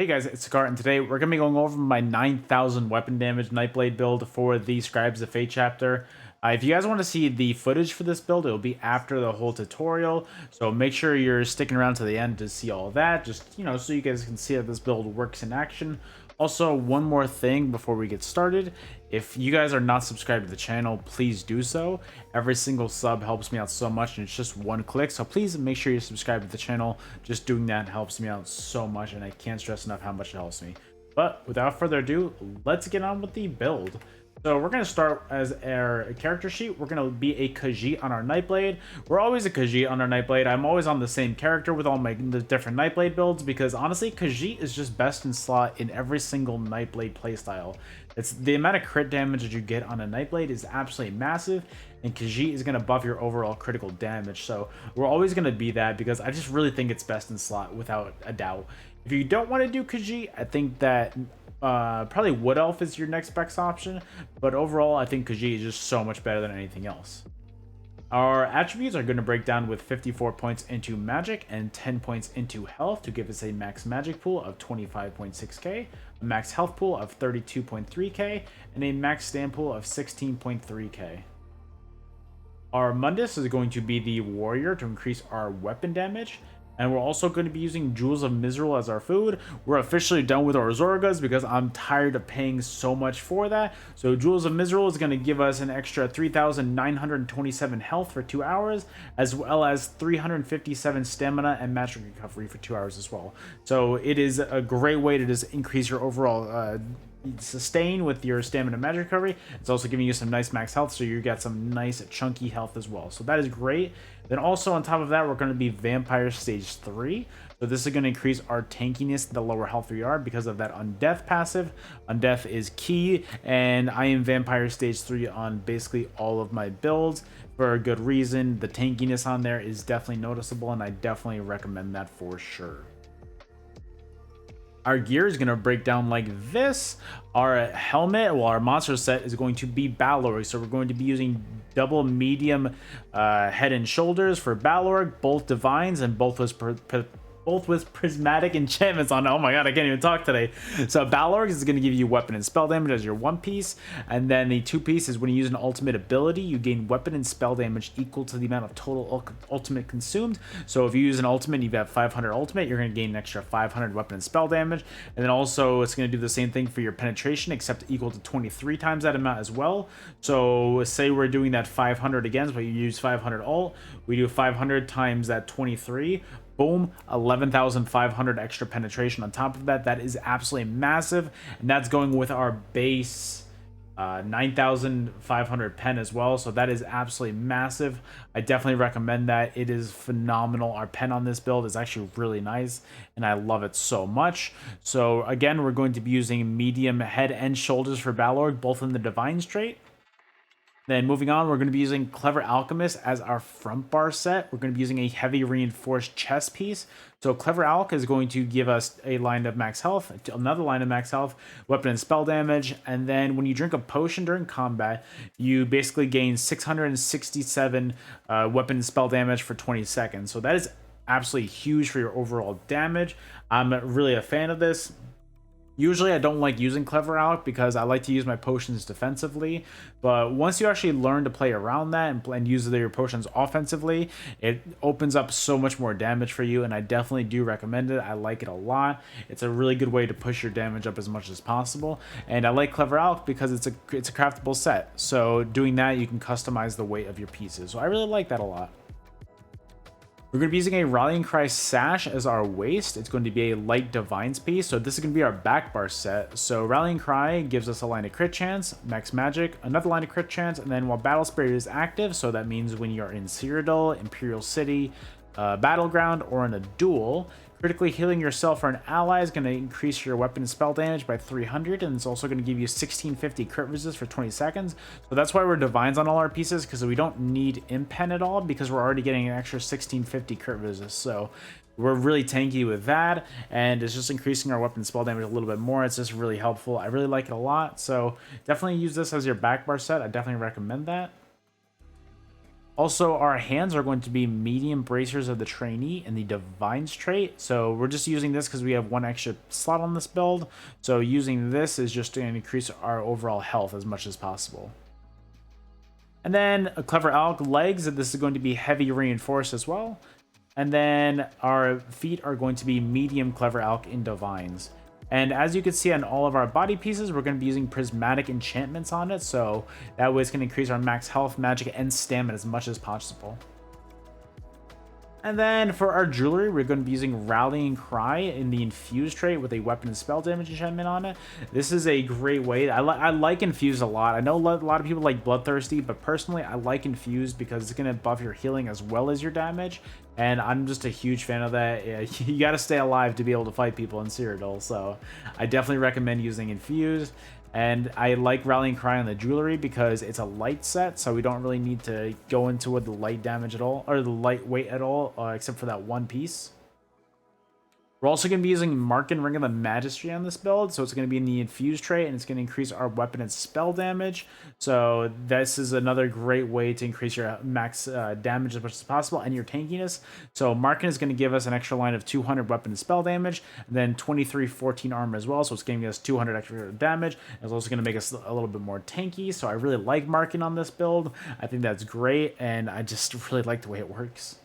Hey guys, it's Sekaar, and today we're going to be going over my 9,000 weapon damage Nightblade build for the Scribes of Fate chapter. If you guys want to see the footage for this build, it'll be after the whole tutorial, so make sure you're sticking around to the end to see all that, just, so you guys can see how this build works in action. Also, one more thing before we get started. If you guys are not subscribed to the channel, please do so. Every single sub helps me out so much, and it's just one click. So please make sure you subscribe to the channel. Just doing that helps me out so much, and I can't stress enough how much it helps me. But without further ado, let's get on with the build. So we're going to start as our character sheet. We're going to be a Khajiit on our Nightblade. We're always a Khajiit on our Nightblade. I'm always on the same character with all the different Nightblade builds because honestly, Khajiit is just best in slot in every single Nightblade playstyle. It's the amount of crit damage that you get on a Nightblade is absolutely massive, and Khajiit is going to buff your overall critical damage. So we're always going to be that because I just really think it's best in slot without a doubt. If you don't want to do Khajiit, I think that probably Wood Elf is your next best option, but overall I think Khajiit is just so much better than anything else. Our attributes are going to break down with 54 points into magic and 10 points into health to give us a max magic pool of 25.6k, a max health pool of 32.3k, and a max stand pool of 16.3k. Our Mundus is going to be the warrior to increase our weapon damage. And we're also going to be using Jewels of Misrule as our food. We're officially done with our Zorgas because I'm tired of paying so much for that. So Jewels of Misrule is going to give us an extra 3,927 health for 2 hours, as well as 357 stamina and magic recovery for 2 hours as well. So it is a great way to just increase your overall sustain with your stamina and magic recovery. It's also giving you some nice max health, so you get some nice chunky health as well. So that is great. Then also on top of that, we're going to be Vampire Stage 3. So this is going to increase our tankiness the lower health we are because of that Undeath passive. Undeath is key, and I am Vampire Stage 3 on basically all of my builds for a good reason. The tankiness on there is definitely noticeable, and I definitely recommend that for sure. Our gear is going to break down like this. Our helmet, well, our monster set is going to be Balorg. So we're going to be using double medium head and shoulders for Balorg, both divines and both with prismatic enchantments on. Oh my god, I can't even talk today. So Balorg is going to give you weapon and spell damage as your one piece, and then the two piece is when you use an ultimate ability, you gain weapon and spell damage equal to the amount of total ultimate consumed. So if you use an ultimate, you have 500 ultimate, you're going to gain an extra 500 weapon and spell damage, and then also it's going to do the same thing for your penetration, except equal to 23 times that amount as well. So say we're doing that 500 again, but you use 500 ult, we do 500 times that 23. Boom, 11,500 extra penetration on top of that. That is absolutely massive, and that's going with our base 9,500 pen as well, so that is absolutely massive. I definitely recommend that. It is phenomenal. Our pen on this build is actually really nice, and I love it so much. So again, we're going to be using medium head and shoulders for Balorg, both in the divine trait. Then moving on, we're going to be using Clever Alchemist as our front bar set. We're going to be using a heavy reinforced chest piece. So Clever Alch is going to give us a line of max health, another line of max health, weapon and spell damage, and then when you drink a potion during combat, you basically gain 667 weapon and spell damage for 20 seconds. So that is absolutely huge for your overall damage. I'm really a fan of this. Usually I don't like using Clever Alch because I like to use my potions defensively, but once you actually learn to play around that and use your potions offensively, it opens up so much more damage for you, and I definitely do recommend it. I like it a lot. It's a really good way to push your damage up as much as possible, and I like Clever Alch because it's a craftable set, so doing that you can customize the weight of your pieces, so I really like that a lot. We're going to be using a Rallying Cry Sash as our waist. It's going to be a light divines piece, so this is going to be our back bar set. So Rallying Cry gives us a line of crit chance, max magic, another line of crit chance, and then while Battle Spirit is active, so that means when you're in Cyrodiil, Imperial City, Battleground, or in a duel, critically healing yourself or an ally is going to increase your weapon and spell damage by 300, and it's also going to give you 1650 crit resist for 20 seconds. So that's why we're divines on all our pieces, because we don't need impen at all, because we're already getting an extra 1650 crit resist. So we're really tanky with that, and it's just increasing our weapon and spell damage a little bit more. It's just really helpful. I really like it a lot, so definitely use this as your back bar set. I definitely recommend that. Also, our hands are going to be medium bracers of the trainee and the divines trait. So we're just using this because we have one extra slot on this build. So using this is just to increase our overall health as much as possible. And then a clever alch legs. This is going to be heavy reinforced as well. And then our feet are going to be medium clever alch in divines. And as you can see on all of our body pieces, we're going to be using prismatic enchantments on it. So that way it's going to increase our max health, magic, and stamina as much as possible. And then for our jewelry, we're going to be using Rallying Cry in the Infused trait with a weapon and spell damage enchantment on it. This is a great way. I like Infused a lot. I know a lot of people like Bloodthirsty, but personally, I like Infused because it's going to buff your healing as well as your damage. And I'm just a huge fan of that. Yeah, you got to stay alive to be able to fight people in Cyrodiil. So I definitely recommend using Infused. And I like Rallying Cry on the jewelry because it's a light set, so we don't really need to go into the light damage at all, or the lightweight at all, except for that one piece. We're also going to be using Mark and Ring of the Majesty on this build, so it's going to be in the Infused trait, and it's going to increase our weapon and spell damage. So this is another great way to increase your max damage as much as possible, and your tankiness. So Markin is going to give us an extra line of 200 weapon and spell damage, and then 14 armor as well, so it's giving us 200 extra damage. It's also going to make us a little bit more tanky, so I really like Markin on this build. I think that's great, and I just really like the way it works.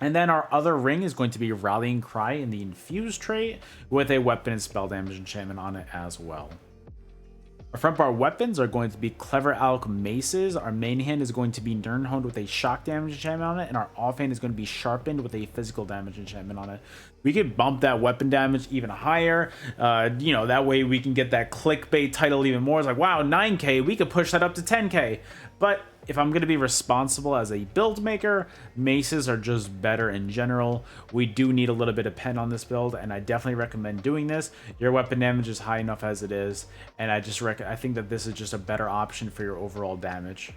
And then our other ring is going to be Rallying Cry in the Infused trait with a weapon and spell damage enchantment on it as well. Our front bar weapons are going to be Clever Alch Maces. Our main hand is going to be Nirnhoned with a shock damage enchantment on it, and our offhand is going to be Sharpened with a physical damage enchantment on it. We could bump that weapon damage even higher. That way we can get that clickbait title even more. It's like, wow, 9k, we could push that up to 10k. But if I'm going to be responsible as a build maker, maces are just better in general. We do need a little bit of pen on this build, and I definitely recommend doing this. Your weapon damage is high enough as it is, and I think that this is just a better option for your overall damage.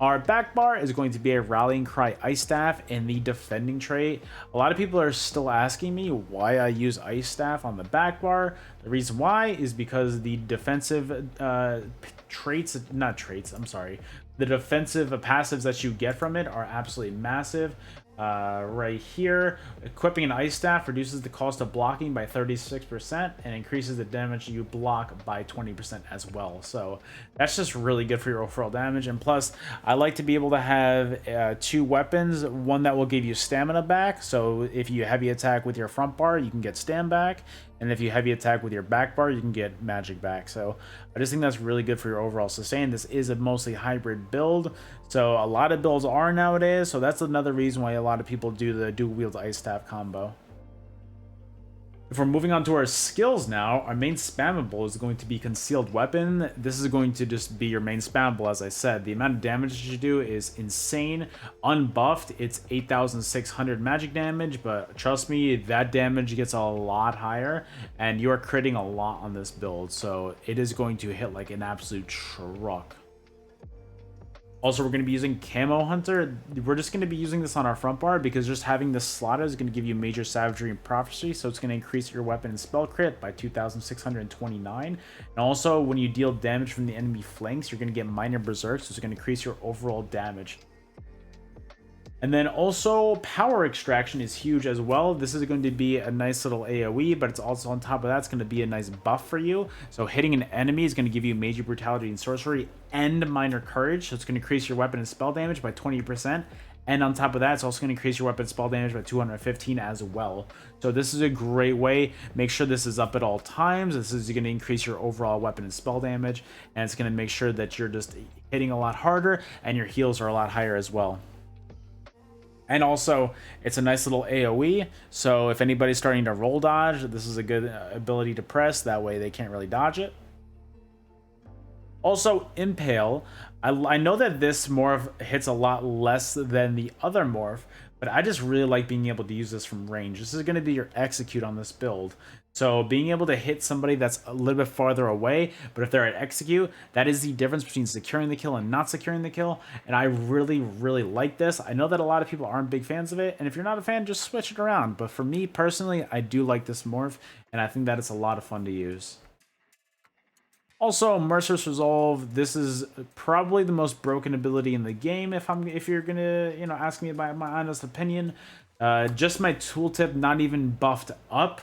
Our back bar is going to be a Rallying Cry Ice Staff in the Defending trait. A lot of people are still asking me why I use Ice Staff on the back bar. The reason why is because the defensive the defensive passives that you get from it are absolutely massive. Right here, equipping an Ice Staff reduces the cost of blocking by 36% and increases the damage you block by 20% as well. So that's just really good for your overall damage. And plus, I like to be able to have two weapons, one that will give you stamina back. So if you heavy attack with your front bar, you can get stam back. And if you heavy attack with your back bar, you can get magic back. So I just think that's really good for your overall sustain. This is a mostly hybrid build, so a lot of builds are nowadays. So that's another reason why a lot of people do the dual wield Ice Staff combo. If we're moving on to our skills now, our main spammable is going to be Concealed Weapon. This is going to just be your main spammable, as I said. The amount of damage that you do is insane. Unbuffed, it's 8,600 magic damage, but trust me, that damage gets a lot higher, and you are critting a lot on this build, so it is going to hit like an absolute truck. Also, we're going to be using Camo Hunter. We're just going to be using this on our front bar because just having this slotted is going to give you Major Savagery and Prophecy, so it's going to increase your weapon and spell crit by 2,629. And also, when you deal damage from the enemy flanks, you're going to get Minor Berserk, so it's going to increase your overall damage. And then also, Power Extraction is huge as well. This is going to be a nice little AoE, but it's also on top of that, it's going to be a nice buff for you. So hitting an enemy is going to give you Major Brutality and Sorcery and Minor Courage. So it's going to increase your weapon and spell damage by 20%. And on top of that, it's also going to increase your weapon spell damage by 215 as well. So this is a great way. Make sure this is up at all times. This is going to increase your overall weapon and spell damage. And it's going to make sure that you're just hitting a lot harder and your heals are a lot higher as well. And also, it's a nice little AoE, so if anybody's starting to roll dodge, this is a good ability to press. That way they can't really dodge it. Also, Impale. I know that this morph hits a lot less than the other morph, but I just really like being able to use this from range. This is going to be your execute on this build. So being able to hit somebody that's a little bit farther away, but if they're at execute, that is the difference between securing the kill and not securing the kill. And I really, really like this. I know that a lot of people aren't big fans of it, and if you're not a fan, just switch it around. But for me personally, I do like this morph, and I think that it's a lot of fun to use. Also, Merciless Resolve, this is probably the most broken ability in the game if you're gonna, ask me about my honest opinion. Just my tooltip, not even buffed up.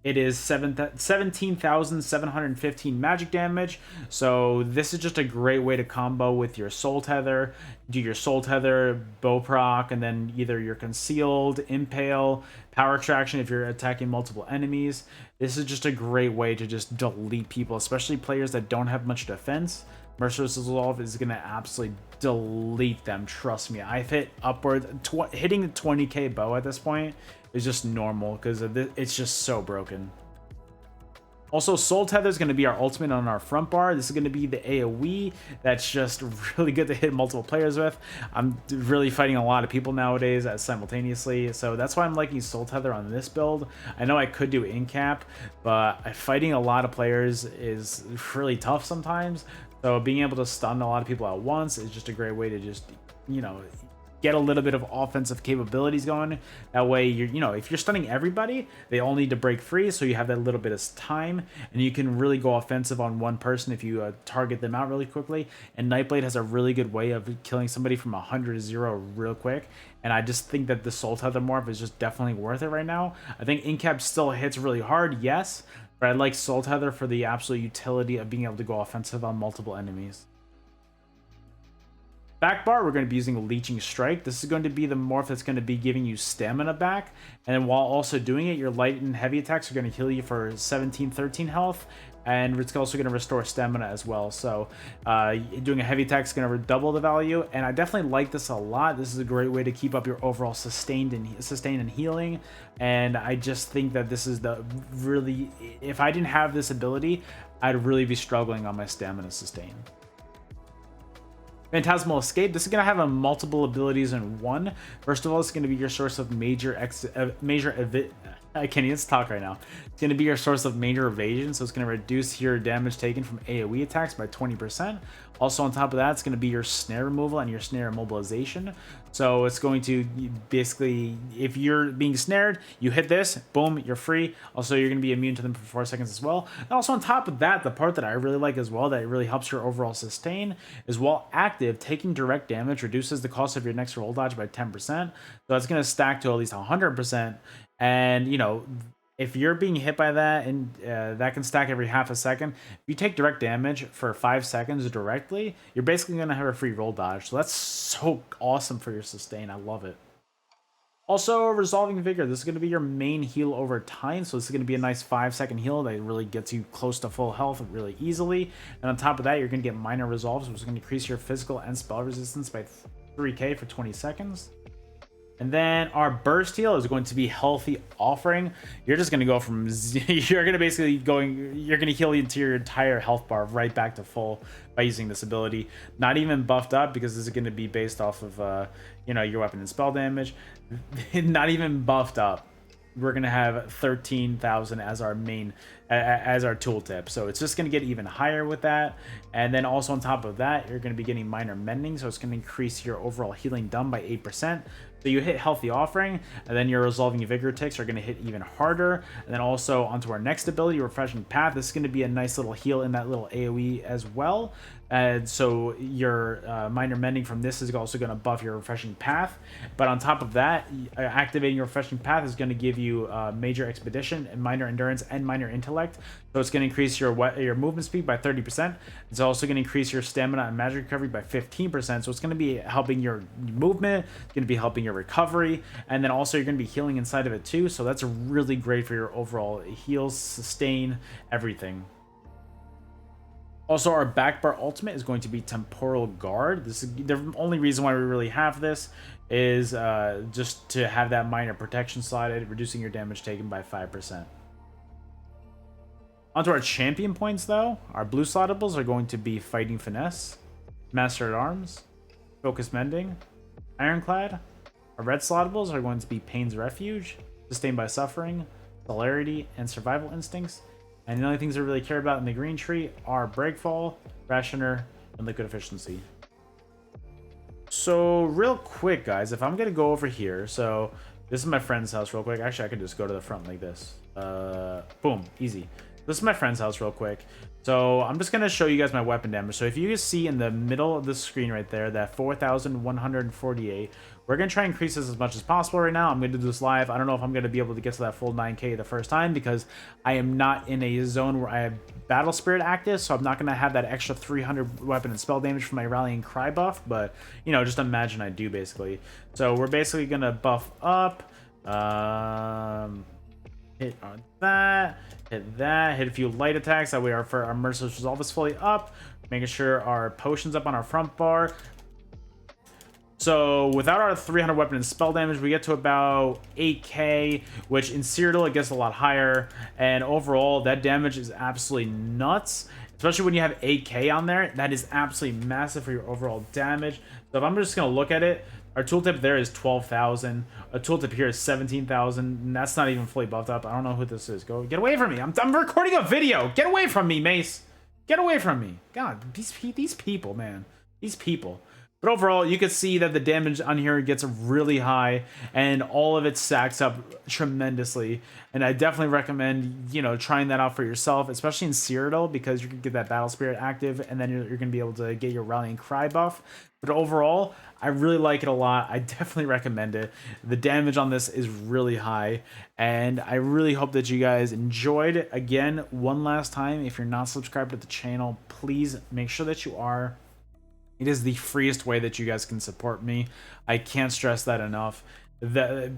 It is 17,715 magic damage. So this is just a great way to combo with your Soul Tether, do your Soul Tether, Bow Proc, and then either your Concealed, Impale, Power Extraction if you're attacking multiple enemies. This is just a great way to just delete people, especially players that don't have much defense. Merciless Resolve is going to absolutely delete them, trust me. I've hit upwards, hitting the 20k bow at this point is just normal because it's just so broken. Also, Soul Tether is going to be our ultimate on our front bar. This is going to be the AoE that's just really good to hit multiple players with. I'm really fighting a lot of people nowadays simultaneously, so that's why I'm liking Soul Tether on this build. I know I could do in-cap, but fighting a lot of players is really tough sometimes. So being able to stun a lot of people at once is just a great way to just, get a little bit of offensive capabilities going. That way, if you're stunning everybody, they all need to break free, so you have that little bit of time, and you can really go offensive on one person if you target them out really quickly. And Nightblade has a really good way of killing somebody from 100 to 0 real quick. And I just think that the Soul Tether morph is just definitely worth it right now. I think Incap still hits really hard, yes, but I like Soul Tether for the absolute utility of being able to go offensive on multiple enemies. Back bar, we're going to be using Leeching Strike. This is going to be the morph that's going to be giving you stamina back. And then while also doing it, your light and heavy attacks are going to heal you for 13 health. And it's also going to restore stamina as well. So doing a heavy attack is going to double the value. And I definitely like this a lot. This is a great way to keep up your overall sustain and healing. And I just think that this is if I didn't have this ability, I'd really be struggling on my stamina sustain. Phantasmal Escape. This is going to have multiple abilities in one. First of all, it's going to be your source of I can't even talk right now. It's going to be your source of major evasion, so it's going to reduce your damage taken from AoE attacks by 20%. Also, on top of that, it's going to be your snare removal and your snare immobilization. So it's going to basically, if you're being snared, you hit this, boom, you're free. Also, you're going to be immune to them for 4 seconds as well. And also, on top of that, the part that I really like as well, that really helps your overall sustain, is while active, taking direct damage reduces the cost of your next roll dodge by 10%. So that's going to stack to at least 100%. And, if you're being hit by that, and that can stack every half a second, if you take direct damage for 5 seconds directly, you're basically going to have a free roll dodge. So that's so awesome for your sustain. I love it. Also, Resolving Vigor. This is going to be your main heal over time. So this is going to be a nice 5-second heal that really gets you close to full health really easily. And on top of that, you're going to get Minor Resolves, which is going to increase your physical and spell resistance by 3k for 20 seconds. And then our burst heal is going to be Healthy Offering. You're just going to go from you're going to heal into your entire health bar right back to full by using this ability. Not even buffed up, because this is going to be based off of your weapon and spell damage. Not even buffed up. We're going to have 13,000 as our main as our tooltip, so it's just going to get even higher with that. And then also on top of that, you're going to be getting Minor Mending, so it's going to increase your overall healing done by 8%. So you hit Healthy Offering, and then your Resolving Vigor ticks are going to hit even harder. And then also onto our next ability, Refreshing Path. This is going to be a nice little heal in that little AoE as well. And so your Minor Mending from this is also going to buff your Refreshing Path. But on top of that, activating your Refreshing Path is going to give you Major Expedition and Minor Endurance and Minor Intellect. So it's going to increase your movement speed by 30%. It's also going to increase your stamina and magic recovery by 15%. So it's going to be helping your movement. It's going to be helping your recovery. And then also you're going to be healing inside of it too. So that's really great for your overall heals, sustain, everything. Also, our back bar ultimate is going to be Temporal Guard. This is the only reason why we really have this is just to have that minor protection slotted, reducing your damage taken by 5%. Onto our champion points, though. Our blue slottables are going to be Fighting Finesse, Master at Arms, Focus Mending, Ironclad. Our red slottables are going to be Pain's Refuge, Sustained by Suffering, Celerity, and Survival Instincts. And the only things I really care about in the green tree are Breakfall, Rationer, and Liquid Efficiency. So real quick, guys, if I'm going to go over here, so this is my friend's house real quick. Actually, I could just go to the front like this. Boom, easy. This is my friend's house real quick. So I'm just going to show you guys my weapon damage. So if you guys see in the middle of the screen right there, that 4,148, we're going to try and increase this as much as possible right now. I'm going to do this live. I don't know if I'm going to be able to get to that full 9K the first time because I am not in a zone where I have Battle Spirit active, so I'm not going to have that extra 300 weapon and spell damage for my Rallying Cry buff, but, you know, just imagine I do, basically. So we're basically going to buff up, hit on that, hit a few light attacks, that way our Merciless Resolve is fully up, making sure our potion's up on our front bar. So without our 300 weapon and spell damage, we get to about 8K, which in Cyrodiil it gets a lot higher, and overall that damage is absolutely nuts, especially when you have 8K on there. That is absolutely massive for your overall damage. So if I'm just going to look at it, our tooltip there is 12,000. A tooltip here is 17,000, and that's not even fully buffed up. I don't know who this is. Get away from me. I'm recording a video. Get away from me, Mace. Get away from me. God, these people, man. These people. But overall, you can see that the damage on here gets really high, and all of it stacks up tremendously. And I definitely recommend, you know, trying that out for yourself, especially in Cyrodiil, because you can get that Battle Spirit active, and then you're going to be able to get your Rallying Cry buff. But overall, I really like it a lot. I definitely recommend it. The damage on this is really high, and I really hope that you guys enjoyed it. Again, one last time, if you're not subscribed to the channel, please make sure that you are. It is the freest way that you guys can support me. I can't stress that enough. The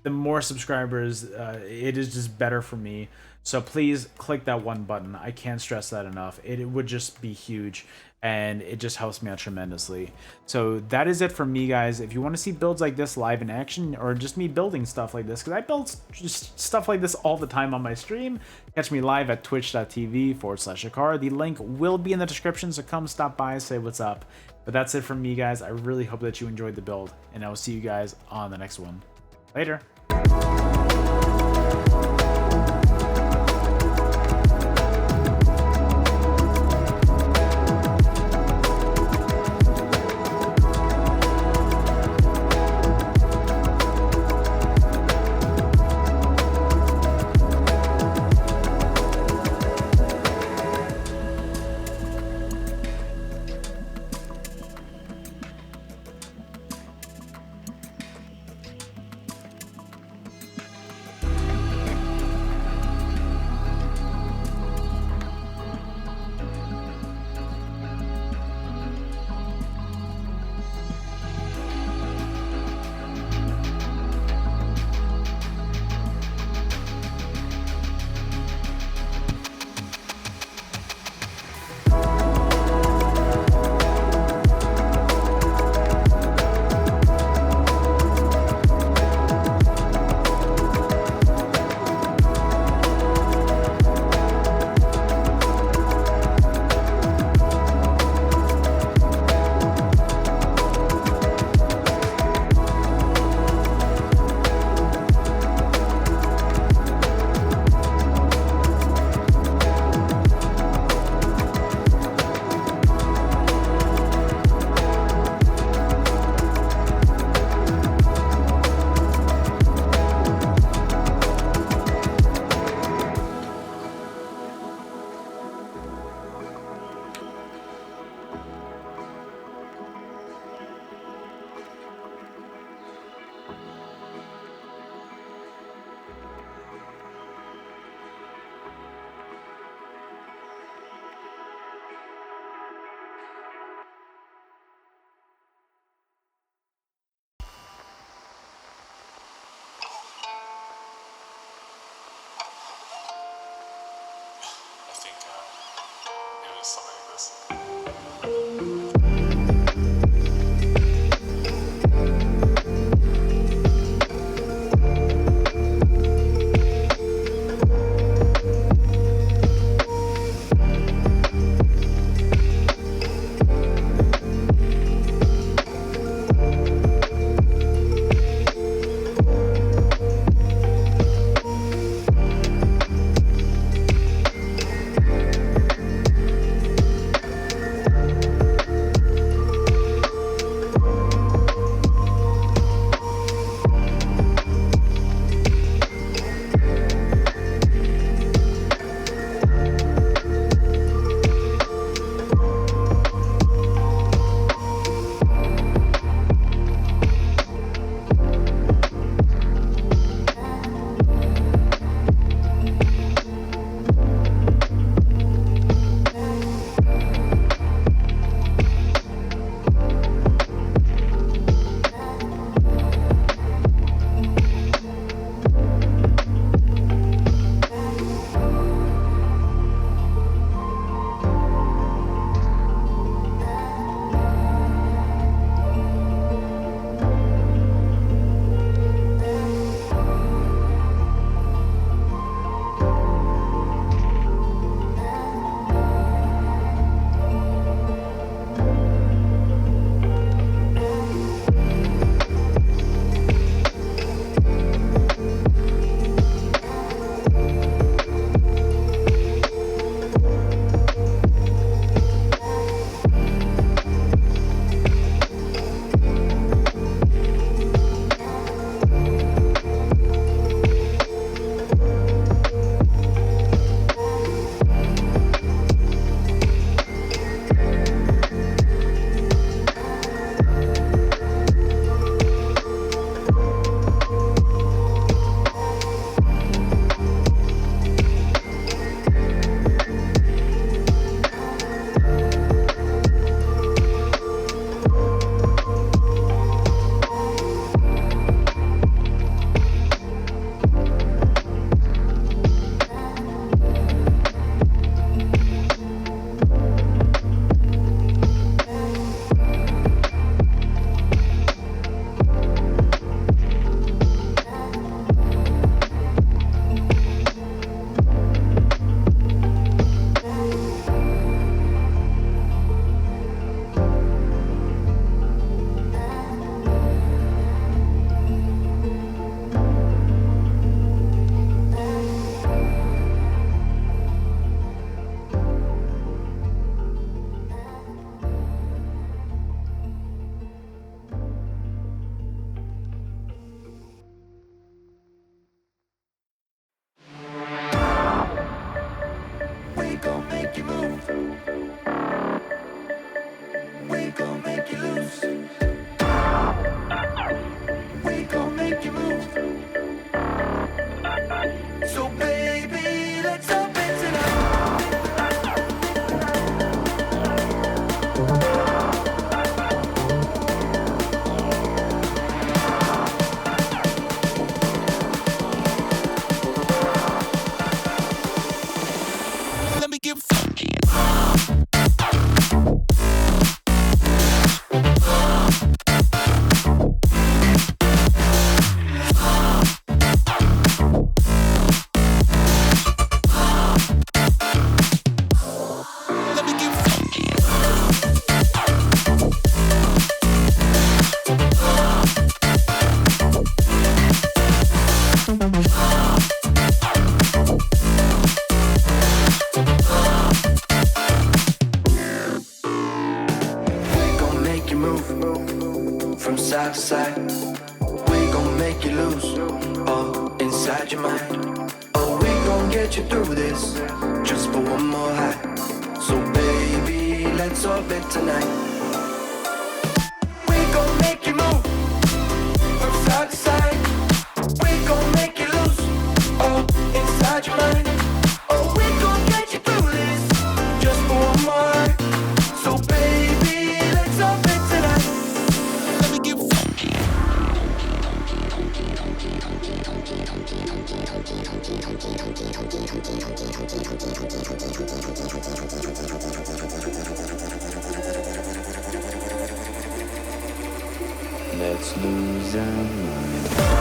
more subscribers, it is just better for me. So please click that one button. I can't stress that enough. It would just be huge, and it just helps me out tremendously. So that is it for me, guys. If you want to see builds like this live in action, or just me building stuff like this, because I build just stuff like this all the time on my stream, catch me live at twitch.tv/Sekaar. The link will be in the description, so come stop by, say what's up. But that's it from me, guys. I really hope that you enjoyed the build, and I will see you guys on the next one. Later. Something like this. side to side. We gon' make you lose all inside your mind. Oh, we gon' get you through this just for one more high. So baby, let's orbit tonight. We gon' make you move from side to side. We gon' make you lose all inside your mind. Oh, we gon' get you through this just for one more. So baby, let's orbit tonight. Let me get Let's lose our minds.